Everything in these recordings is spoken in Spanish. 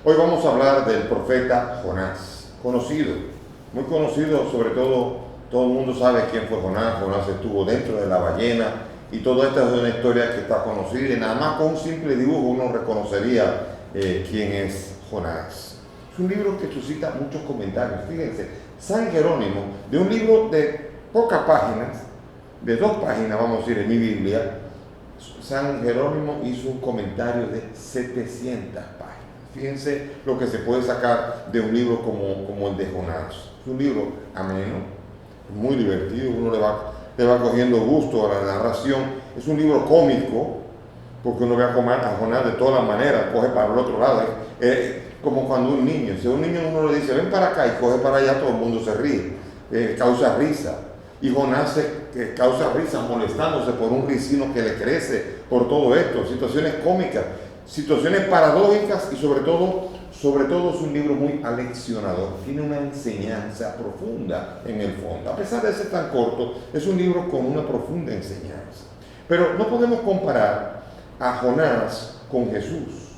Hoy vamos a hablar del profeta Jonás, conocido, muy conocido, sobre todo el mundo sabe quién fue Jonás. Jonás estuvo dentro de la ballena y toda esta es una historia que está conocida y nada más con un simple dibujo uno reconocería quién es Jonás. Es un libro que suscita muchos comentarios. Fíjense, San Jerónimo, de un libro de pocas páginas, de 2 páginas, vamos a decir, en mi Biblia, San Jerónimo hizo un comentario de 700 páginas. Fíjense lo que se puede sacar de un libro como el de Jonás. Es un libro ameno, muy divertido, uno le va cogiendo gusto a la narración. Es un libro cómico, porque uno ve a Jonás de todas las maneras, coge para el otro lado. Como cuando un niño, si a un niño uno le dice, ven para acá y coge para allá, todo el mundo se ríe, causa risa. Y Jonás causa risa molestándose por un ricino que le crece, por todo esto, situaciones cómicas, situaciones paradójicas y sobre todo es un libro muy aleccionador, tiene una enseñanza profunda en el fondo. A pesar de ser tan corto, es un libro con una profunda enseñanza. Pero no podemos comparar a Jonás con Jesús.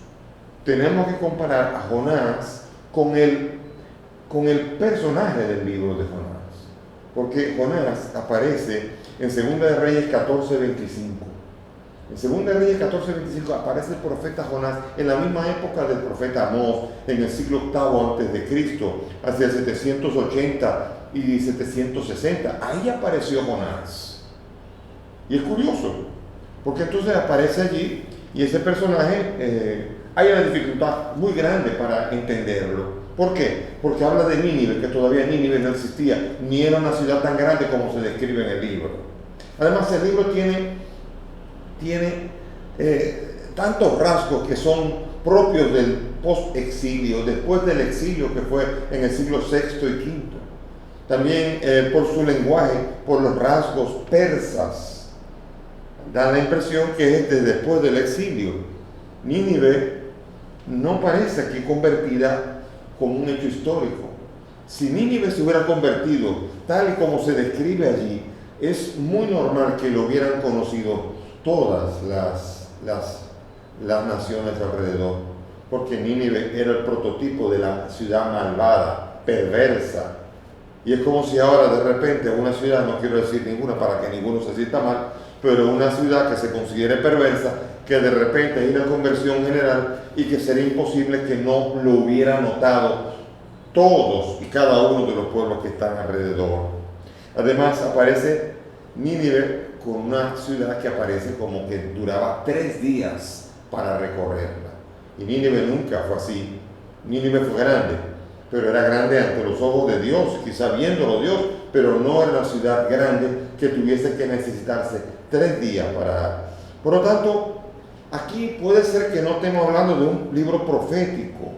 Tenemos que comparar a Jonás con el personaje del libro de Jonás. Porque Jonás aparece en 2 de Reyes 14:25. En 2 de Reyes 14:25 aparece el profeta Jonás en la misma época del profeta Amós, en el siglo VIII antes de Cristo, hacia el 780 y 760. Ahí apareció Jonás. Y es curioso, porque entonces aparece allí y ese personaje hay una dificultad muy grande para entenderlo. ¿Por qué? Porque habla de Nínive, que todavía Nínive no existía, ni era una ciudad tan grande como se describe en el libro. Además, el libro tiene tantos rasgos que son propios del post-exilio, después del exilio que fue en el siglo VI y V. También por su lenguaje, por los rasgos persas, da la impresión que es de después del exilio. Nínive no parece aquí convertida como un hecho histórico. Si Nínive se hubiera convertido tal y como se describe allí, es muy normal que lo hubieran conocido todas las naciones alrededor, porque Nínive era el prototipo de la ciudad malvada, perversa. Y es como si ahora de repente una ciudad, no quiero decir ninguna para que ninguno se sienta mal, pero una ciudad que se considere perversa, que de repente hay una conversión general y que sería imposible que no lo hubiera notado todos y cada uno de los pueblos que están alrededor. Además aparece Nínive con una ciudad que aparece como que duraba 3 días para recorrerla. Y Nínive nunca fue así. Nínive fue grande, pero era grande ante los ojos de Dios, quizá viéndolo Dios, pero no era una ciudad grande que tuviese que necesitarse 3 días para... Por lo tanto, aquí puede ser que no estemos hablando de un libro profético.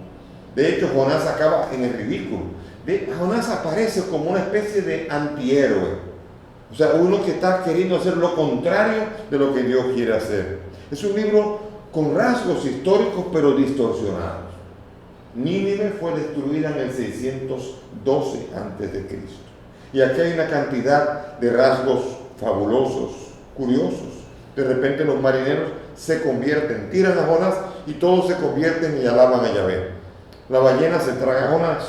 De hecho, Jonás acaba en el ridículo. Jonás aparece como una especie de antihéroe. O sea, uno que está queriendo hacer lo contrario de lo que Dios quiere hacer. Es un libro con rasgos históricos pero distorsionados. Nínive fue destruida en el 612 a.C. Y aquí hay una cantidad de rasgos fabulosos, curiosos. De repente los marineros se convierten, tiran a Jonás y todos se convierten y alaban a Yahvé. La ballena se traga a Jonás,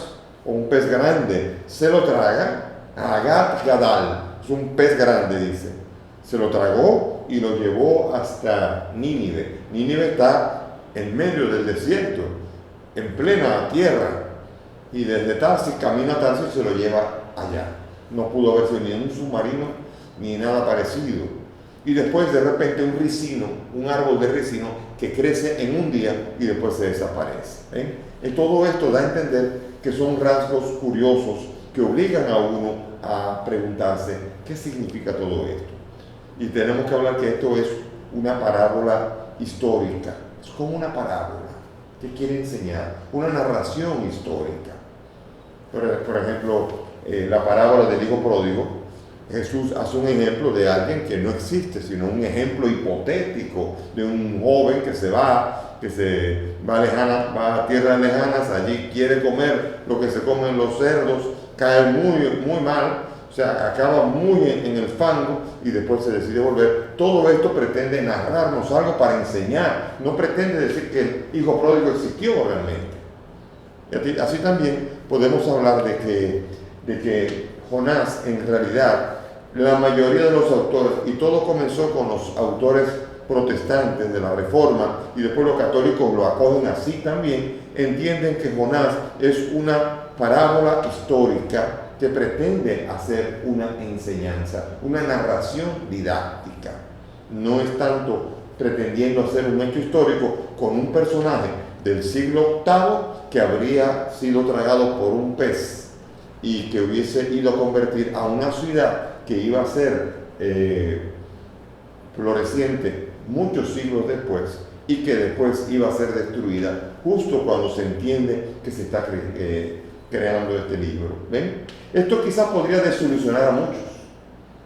o un pez grande se lo traga a Agat Gadal. Es un pez grande, dice. Se lo tragó y lo llevó hasta Nínive. Nínive está en medio del desierto, en plena tierra. Y desde Tarsis, camina a Tarsis y se lo lleva allá. No pudo haber sido ni un submarino ni nada parecido. Y después de repente un ricino, un árbol de ricino que crece en un día y después se desaparece. Y todo esto da a entender que son rasgos curiosos que obligan a uno a preguntarse qué significa todo esto. Y tenemos que hablar que esto es una parábola histórica, es como una parábola que quiere enseñar, una narración histórica. Por ejemplo, la parábola del hijo pródigo, Jesús hace un ejemplo de alguien que no existe, sino un ejemplo hipotético de un joven que se va a tierras lejanas, allí quiere comer lo que se comen los cerdos, cae muy mal, o sea, acaba muy en el fango y después se decide volver. Todo esto pretende narrarnos algo para enseñar, no pretende decir que el hijo pródigo existió realmente. Así también podemos hablar de que Jonás, en realidad, la mayoría de los autores, y todo comenzó con los autores protestantes de la Reforma, y después los católicos lo acogen así también, entienden que Jonás es una parábola histórica que pretende hacer una enseñanza, una narración didáctica. No es tanto pretendiendo hacer un hecho histórico con un personaje del siglo VIII que habría sido tragado por un pez y que hubiese ido a convertir a una ciudad que iba a ser floreciente muchos siglos después y que después iba a ser destruida justo cuando se entiende que se está creando este libro. ¿Ven? Esto quizás podría desilusionar a muchos.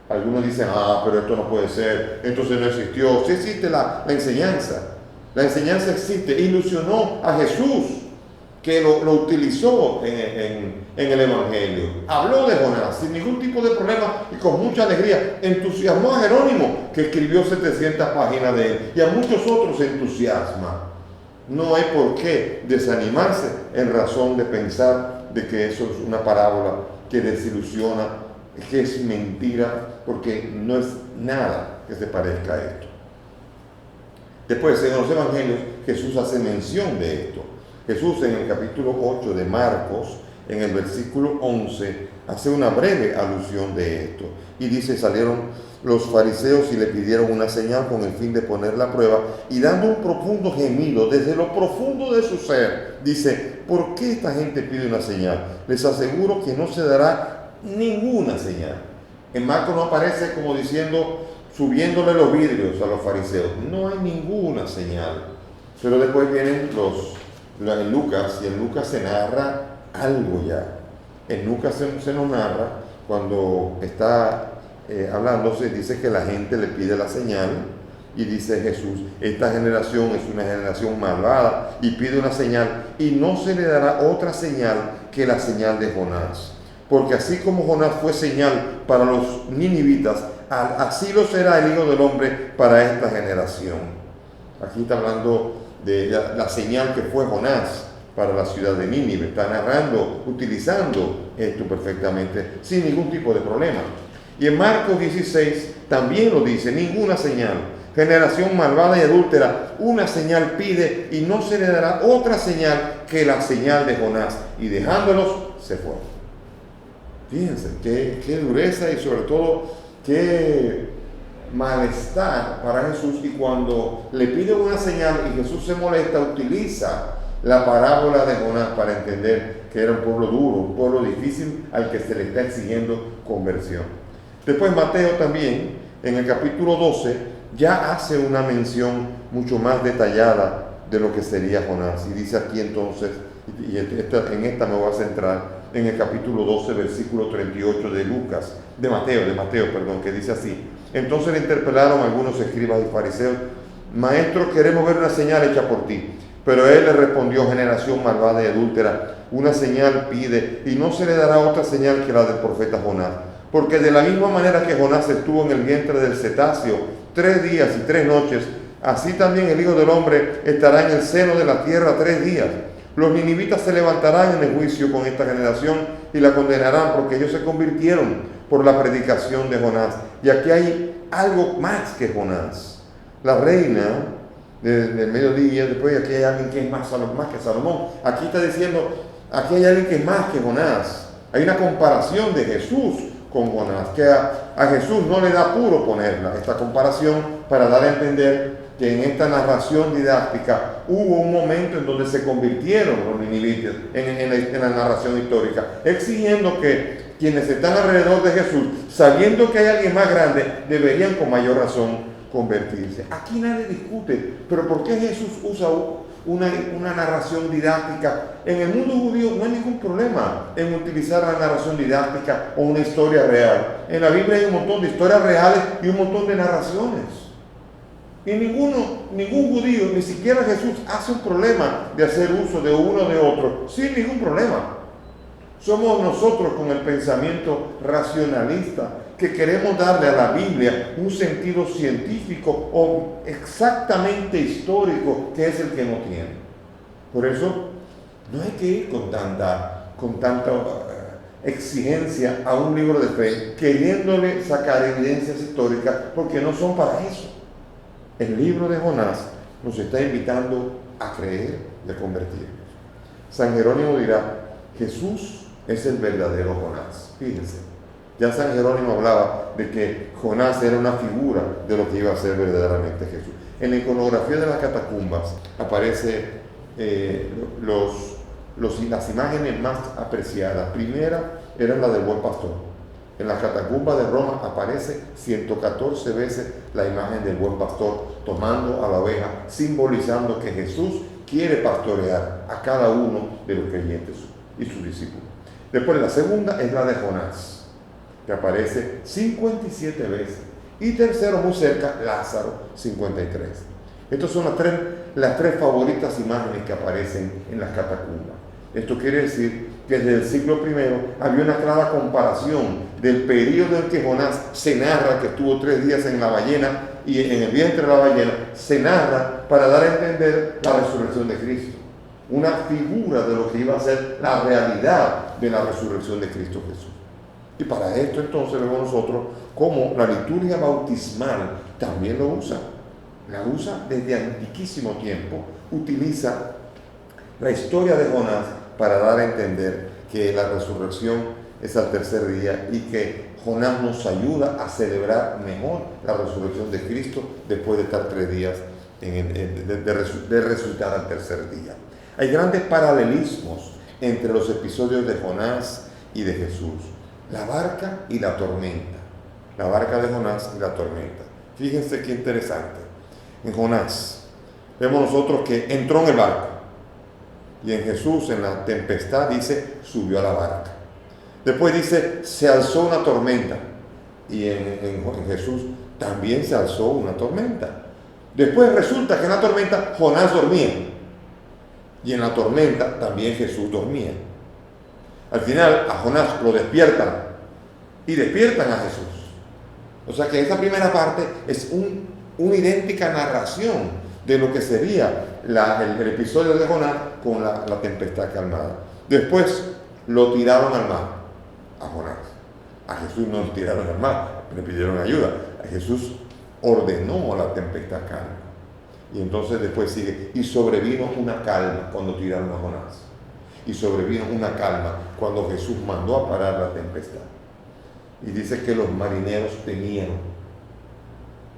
Algunos dicen, pero esto no puede ser, entonces no existió. Sí existe la enseñanza. La enseñanza existe. Ilusionó a Jesús, que lo utilizó en el Evangelio. Habló de Jonás sin ningún tipo de problema y con mucha alegría. Entusiasmó a Jerónimo, que escribió 700 páginas de él, y a muchos otros entusiasma. No hay por qué desanimarse en razón de pensar de que eso es una parábola que desilusiona, que es mentira, porque no es nada que se parezca a esto. Después, en los evangelios, Jesús hace mención de esto. Jesús, en el capítulo 8 de Marcos, en el versículo 11, hace una breve alusión de esto. Y dice, salieron los fariseos y le pidieron una señal con el fin de ponerla a prueba, y dando un profundo gemido desde lo profundo de su ser, dice, ¿por qué esta gente pide una señal? Les aseguro que no se dará ninguna señal. En Marcos no aparece como diciendo, subiéndole los vidrios a los fariseos. No hay ninguna señal. Pero después vienen en Lucas, y en Lucas se narra algo ya. En Lucas se nos narra, cuando está hablándose, dice que la gente le pide la señal, y dice Jesús, esta generación es una generación malvada, y pide una señal, y no se le dará otra señal que la señal de Jonás. Porque así como Jonás fue señal para los ninivitas, así lo será el Hijo del Hombre para esta generación. Aquí está hablando de la señal que fue Jonás para la ciudad de Nínive. Está narrando, utilizando esto perfectamente, sin ningún tipo de problema. Y en Marcos 16 también lo dice, ninguna señal. Generación malvada y adúltera, una señal pide y no se le dará otra señal que la señal de Jonás. Y dejándolos, se fue. Fíjense, qué dureza y sobre todo qué malestar para Jesús. Y cuando le pide una señal y Jesús se molesta, utiliza la parábola de Jonás para entender que era un pueblo duro, un pueblo difícil al que se le está exigiendo conversión. Después Mateo también, en el capítulo 12, ya hace una mención mucho más detallada de lo que sería Jonás. Y dice aquí entonces, y en esta me voy a centrar, en el capítulo 12, versículo 38 de Mateo, que dice así. Entonces le interpelaron algunos escribas y fariseos, Maestro, queremos ver una señal hecha por ti. Pero él le respondió, generación malvada y adúltera, una señal pide, y no se le dará otra señal que la del profeta Jonás. Porque de la misma manera que Jonás estuvo en el vientre del cetáceo 3 días y 3 noches, así también el Hijo del Hombre estará en el seno de la tierra 3 días. Los ninivitas se levantarán en el juicio con esta generación y la condenarán, porque ellos se convirtieron por la predicación de Jonás. Y aquí hay algo más que Jonás. La reina del mediodía, después aquí hay alguien que es más que Salomón. Aquí está diciendo, aquí hay alguien que es más que Jonás. Hay una comparación de Jesús con Jonás, que a Jesús no le da apuro ponerla, esta comparación, para dar a entender que en esta narración didáctica hubo un momento en donde se convirtieron los ninivitas en la narración histórica, exigiendo que quienes están alrededor de Jesús, sabiendo que hay alguien más grande, deberían con mayor razón convertirse. Aquí nadie discute, pero ¿por qué Jesús usa una narración didáctica? En el mundo judío no hay ningún problema en utilizar la narración didáctica o una historia real. En la Biblia hay un montón de historias reales y un montón de narraciones. Y ningún judío, ni siquiera Jesús, hace un problema de hacer uso de uno o de otro, sin ningún problema. Somos nosotros con el pensamiento racionalista que queremos darle a la Biblia un sentido científico o exactamente histórico, que es el que no tiene. Por eso No hay que ir con tanta exigencia a un libro de fe, queriéndole sacar evidencias históricas, porque no son para eso. El libro de Jonás nos está invitando a creer y a convertirnos. San Jerónimo dirá: Jesús es el verdadero Jonás. Fíjense, ya San Jerónimo hablaba de que Jonás era una figura de lo que iba a ser verdaderamente Jesús. En la iconografía de las catacumbas aparece las imágenes más apreciadas. Primera era la del buen pastor. En las catacumbas de Roma aparece 114 veces la imagen del buen pastor tomando a la oveja, simbolizando que Jesús quiere pastorear a cada uno de los creyentes y sus discípulos. Después la segunda es la de Jonás, que aparece 57 veces. Y tercero, muy cerca, Lázaro, 53. Estas son las tres favoritas imágenes que aparecen en las catacumbas. Esto quiere decir que desde el siglo I había una clara comparación del periodo en que Jonás se narra que estuvo 3 días en la ballena y en el vientre de la ballena, se narra para dar a entender la resurrección de Cristo. Una figura de lo que iba a ser la realidad de la resurrección de Cristo Jesús. Y para esto entonces vemos nosotros cómo la liturgia bautismal también lo usa. La usa desde antiquísimo tiempo, utiliza la historia de Jonás para dar a entender que la resurrección es al tercer día y que Jonás nos ayuda a celebrar mejor la resurrección de Cristo después de estar 3 días de resucitar al tercer día. Hay grandes paralelismos entre los episodios de Jonás y de Jesús. La barca y la tormenta. La barca de Jonás y la tormenta. Fíjense qué interesante. En Jonás vemos nosotros que entró en el barco. Y en Jesús, en la tempestad, dice, subió a la barca. Después dice, se alzó una tormenta. Y en Jesús también se alzó una tormenta. Después resulta que en la tormenta Jonás dormía. Y en la tormenta también Jesús dormía. Al final a Jonás lo despiertan. Y despiertan a Jesús. O sea que esa primera parte es una idéntica narración de lo que sería el episodio de Jonás con la tempestad calmada. Después lo tiraron al mar, a Jonás. A Jesús no lo tiraron al mar, le pidieron ayuda. A Jesús ordenó a la tempestad calma. Y entonces después sigue, y sobrevino una calma cuando tiraron a Jonás. Y sobrevino una calma cuando Jesús mandó a parar la tempestad. Y dice que los marineros temieron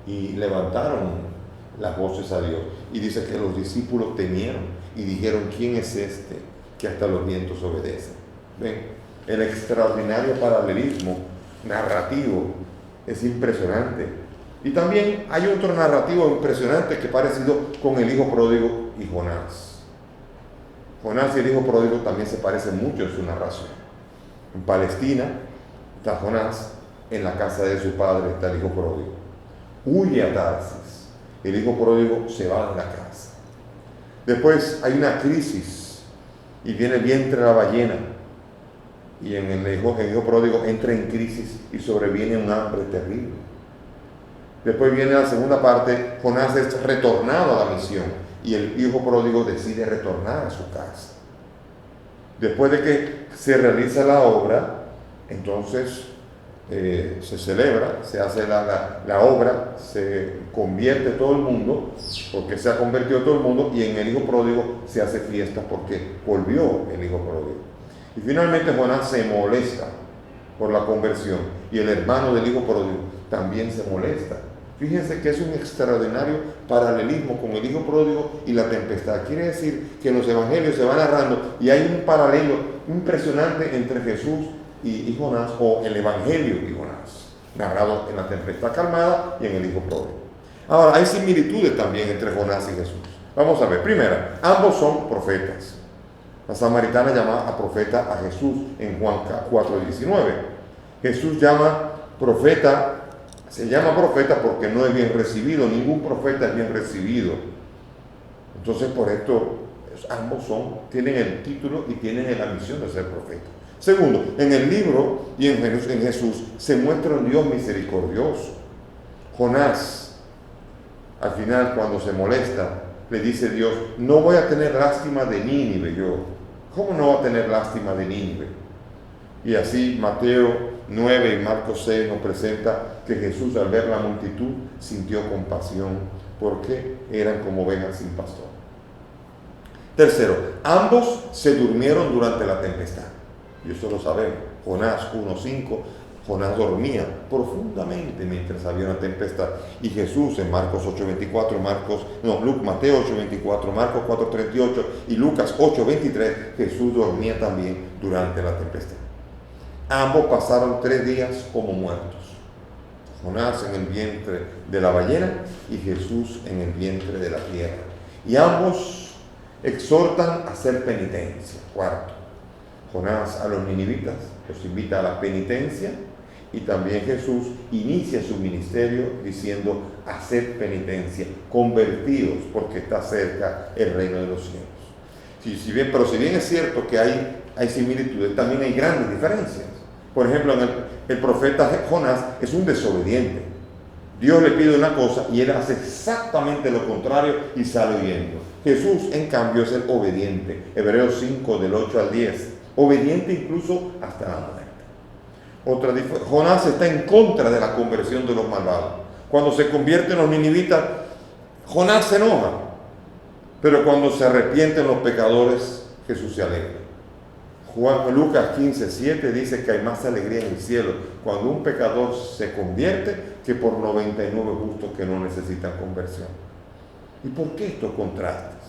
y levantaron las voces a Dios. Y dice que los discípulos temieron y dijeron, ¿quién es este que hasta los vientos obedecen? ¿Ven? El extraordinario paralelismo narrativo es impresionante. Y también hay otro narrativo impresionante que es parecido con el hijo pródigo y Jonás. Jonás y el hijo pródigo también se parecen mucho en su narración. En Palestina está Jonás, en la casa de su padre está el hijo pródigo. Huye a Tarsis. El hijo pródigo se va de la casa. Después hay una crisis y viene el vientre de la ballena. Y el hijo pródigo entra en crisis y sobreviene un hambre terrible. Después viene la segunda parte, Jonás es retornado a la misión y el hijo pródigo decide retornar a su casa. Después de que se realiza la obra, entonces se celebra, se hace la obra, se convierte todo el mundo, porque se ha convertido todo el mundo, y en el hijo pródigo se hace fiesta porque volvió el hijo pródigo. Y finalmente Jonás se molesta por la conversión, y el hermano del hijo pródigo también se molesta. Fíjense que es un extraordinario paralelismo con el hijo pródigo y la tempestad. Quiere decir que en los evangelios se va narrando y hay un paralelo impresionante entre Jesús y Jonás, o el evangelio y Jonás, narrado en la tempestad calmada y en el hijo pródigo. Ahora, hay similitudes también entre Jonás y Jesús. Vamos a ver. Primera, ambos son profetas. La samaritana llama a profeta a Jesús en Juan 4:19. Jesús llama profeta. Se llama profeta porque no es bien recibido. Ningún profeta es bien recibido. Entonces, por esto, ambos tienen el título y tienen la misión de ser profeta. Segundo, en el libro y en Jesús se muestra un Dios misericordioso. Jonás, al final, cuando se molesta, le dice Dios, no voy a tener lástima de Nínive yo, ¿Cómo no va a tener lástima de Nínive? Y así Mateo 9 y Marcos 6 nos presenta que Jesús, al ver la multitud, sintió compasión porque eran como ovejas sin pastor. Tercero, ambos se durmieron durante la tempestad. Y eso lo sabemos. Jonás 1:5, Jonás dormía profundamente mientras había una tempestad. Y Jesús en Marcos 8:24, Mateo 8:24, Marcos 4:38 y Lucas 8:23, Jesús dormía también durante la tempestad. Ambos pasaron 3 días como muertos. Jonás en el vientre de la ballena y Jesús en el vientre de la tierra. Y ambos exhortan a hacer penitencia. Cuarto, Jonás a los ninivitas los invita a la penitencia y también Jesús inicia su ministerio diciendo hacer penitencia, convertidos porque está cerca el reino de los cielos. Pero si bien es cierto que hay similitudes, también hay grandes diferencias. Por ejemplo, el profeta Jonás es un desobediente. Dios le pide una cosa y él hace exactamente lo contrario y sale huyendo. Jesús, en cambio, es el obediente. Hebreos 5, del 8 al 10. Obediente incluso hasta la muerte. Jonás está en contra de la conversión de los malvados. Cuando se convierten los ninivitas, Jonás se enoja. Pero cuando se arrepienten los pecadores, Jesús se alegra. Lucas 15:7 dice que hay más alegría en el cielo cuando un pecador se convierte que por 99 justos que no necesitan conversión. ¿Y por qué estos contrastes?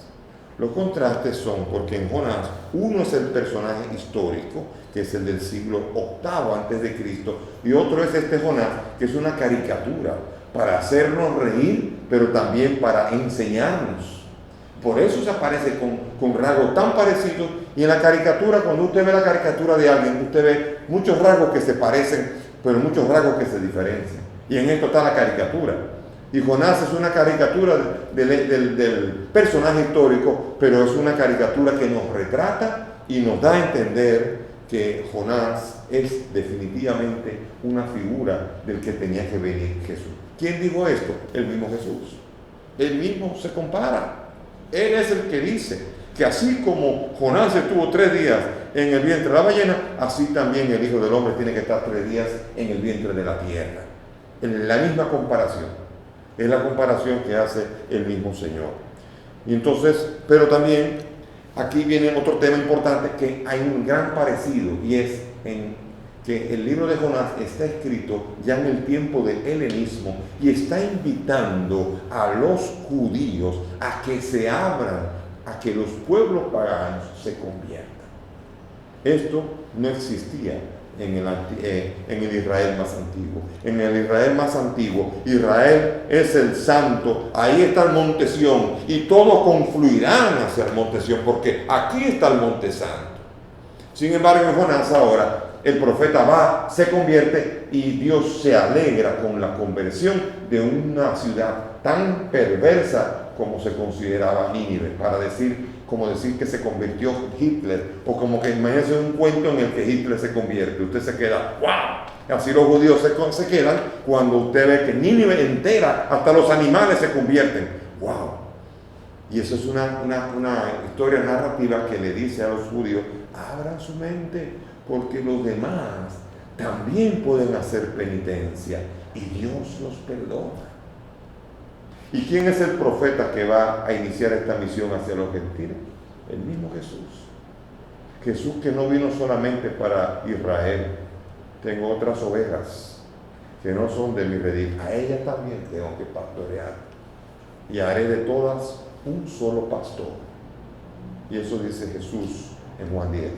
Los contrastes son porque en Jonás uno es el personaje histórico, que es el del siglo VIII antes de Cristo, y otro es este Jonás, que es una caricatura para hacernos reír, pero también para enseñarnos. Por eso se aparece con rasgos tan parecidos. Y en la caricatura, cuando usted ve la caricatura de alguien, usted ve muchos rasgos que se parecen, pero muchos rasgos que se diferencian. Y en esto está la caricatura. Y Jonás es una caricatura del personaje histórico, pero es una caricatura que nos retrata y nos da a entender que Jonás es definitivamente una figura del que tenía que venir Jesús. ¿Quién dijo esto? El mismo Jesús. Él mismo se compara. Él es el que dice que así como Jonás estuvo 3 días en el vientre de la ballena, así también el Hijo del Hombre tiene que estar 3 días en el vientre de la tierra. En la misma comparación. Es la comparación que hace el mismo Señor. Y entonces, pero también aquí viene otro tema importante, que hay un gran parecido, y es que el libro de Jonás está escrito ya en el tiempo del helenismo y está invitando a los judíos a que se abran, a que los pueblos paganos se conviertan. Esto no existía en el Israel más antiguo. En el Israel más antiguo, Israel es el santo, ahí está el monte Sión, y todos confluirán hacia el monte Sión, porque aquí está el monte santo. Sin embargo, en Jonás ahora, el profeta va, se convierte, y Dios se alegra con la conversión de una ciudad tan perversa como se consideraba Nínive, como decir que se convirtió Hitler, o como que imagínense un cuento en el que Hitler se convierte. Usted se queda, ¡wow! Así los judíos se quedan cuando usted ve que Nínive entera, hasta los animales se convierten. ¡Wow! Y eso es una historia narrativa que le dice a los judíos, abran su mente, porque los demás también pueden hacer penitencia y Dios los perdona. ¿Y quién es el profeta que va a iniciar esta misión hacia los gentiles? El mismo Jesús. Jesús, que no vino solamente para Israel. Tengo otras ovejas que no son de mi redil. A ellas también tengo que pastorear. Y haré de todas un solo pastor. Y eso dice Jesús en Juan 10.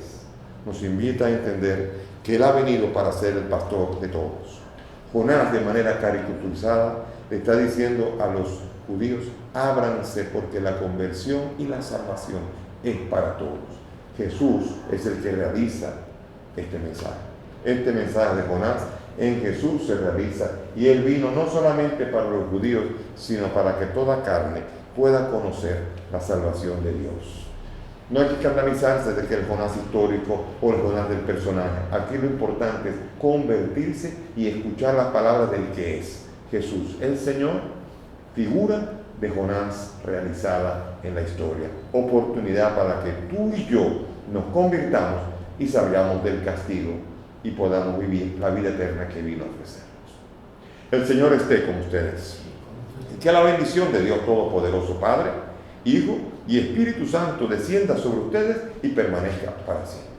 Nos invita a entender que Él ha venido para ser el pastor de todos. Jonás, de manera caricaturizada, le está diciendo a los judíos, ábranse porque la conversión y la salvación es para todos. Jesús es el que realiza este mensaje. Este mensaje de Jonás en Jesús se realiza, y Él vino no solamente para los judíos, sino para que toda carne pueda conocer la salvación de Dios. No hay que escandalizarse de que el Jonás histórico o el Jonás del personaje. Aquí lo importante es convertirse y escuchar las palabras del que es Jesús, el Señor, figura de Jonás realizada en la historia. Oportunidad para que tú y yo nos convirtamos y salgamos del castigo y podamos vivir la vida eterna que vino a ofrecernos. El Señor esté con ustedes. Y que la bendición de Dios Todopoderoso, Padre, Hijo y Espíritu Santo descienda sobre ustedes y permanezca para siempre.